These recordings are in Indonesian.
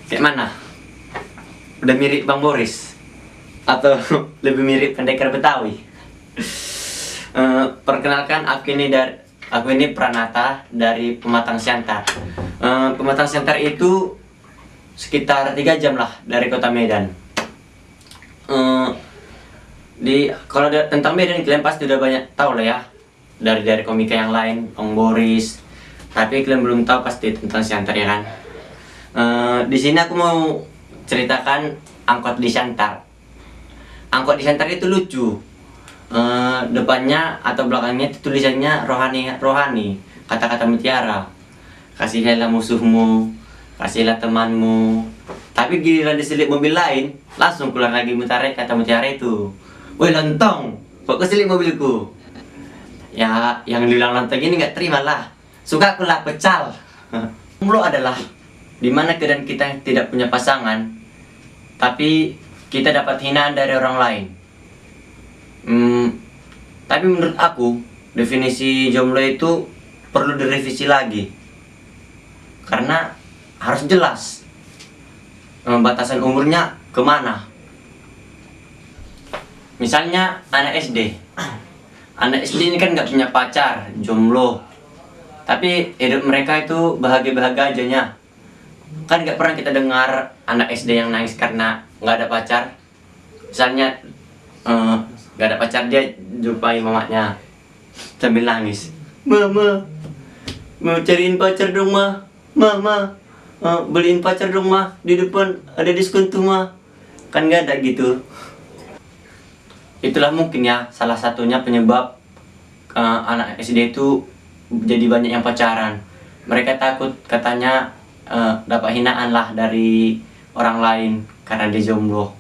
Kayak mana? Udah mirip Bang Boris? Atau lebih mirip pendekar Betawi? Perkenalkan, aku ini Pranata dari Pematang Siantar. Pematang Siantar itu sekitar 3 jam lah dari kota Medan. Kalau tentang Medan kalian pasti udah banyak tahu lah ya, dari komika yang lain, Bang Boris. Tapi kalian belum tahu pasti tentang Siantar ya kan. Di sini aku mau ceritakan angkot di Siantar. Angkot di Siantar itu lucu. Depannya atau belakangnya itu tulisannya rohani, kata-kata mutiara. Kasihilah musuhmu, kasihlah temanmu. Tapi giliran diselip mobil lain, langsung keluar lagi kata mutiara itu. Woi lontong, kok keselip mobilku? Ya, yang bilang lontong ini nggak terima lah. Suka aku lah pecal. Jomblo adalah dimana keadaan kita tidak punya pasangan, tapi kita dapat hinaan dari orang lain. Tapi menurut aku, definisi jomblo itu perlu direvisi lagi. Karena harus jelas batasan umurnya kemana. Misalnya anak SD. Anak SD ini kan nggak punya pacar, jomblo. Tapi hidup mereka itu bahagia-bahagia ajanya. Kan nggak pernah kita dengar anak SD yang nangis karena nggak ada pacar. Misalnya nggak ada pacar, dia jumpai mamanya sambil nangis. Mama, mau cariin pacar dong ma. Mama, beliin pacar dong ma. Di depan ada diskon tuh ma. Kan nggak ada gitu. Itulah mungkin ya salah satunya penyebab anak SD itu jadi banyak yang pacaran. Mereka takut katanya dapat hinaan lah dari orang lain karena dia jomblo.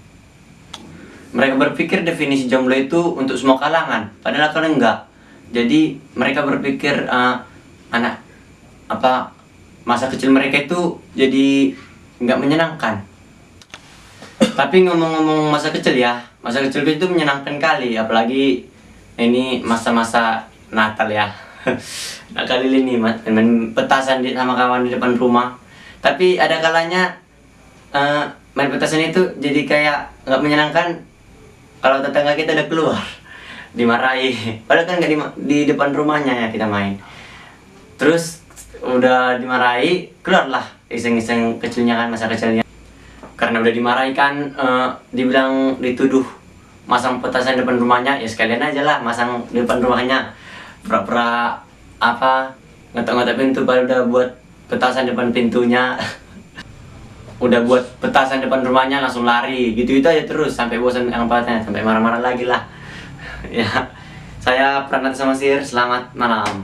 Mereka berpikir definisi jomblo itu untuk semua kalangan, padahal kan enggak. Jadi mereka berpikir masa kecil mereka itu jadi nggak menyenangkan. Tapi ngomong-ngomong masa kecil ya, masa kecil itu menyenangkan kali, apalagi ini masa-masa Natal ya. Nah, kali ini main petasan sama kawan di depan rumah. Tapi ada kalanya main petasan itu jadi kayak nggak menyenangkan kalau tetangga kita udah keluar, dimarahi. Padahal kan nggak di depan rumahnya ya kita main. Terus udah dimarahi, keluarlah iseng-iseng kecilnya kan, masa kecilnya. Karena udah dimarahi kan, dituduh masang petasan depan rumahnya, ya sekalian aja lah masang di depan rumahnya. Pura-pura ngetok-ngetok pintu, baru udah buat petasan depan pintunya. Udah buat petasan depan rumahnya langsung lari, gitu-gitu aja terus sampai bosan angkotnya, sampai marah-marah lagi lah. Ya, saya Pranata Samasir, selamat malam.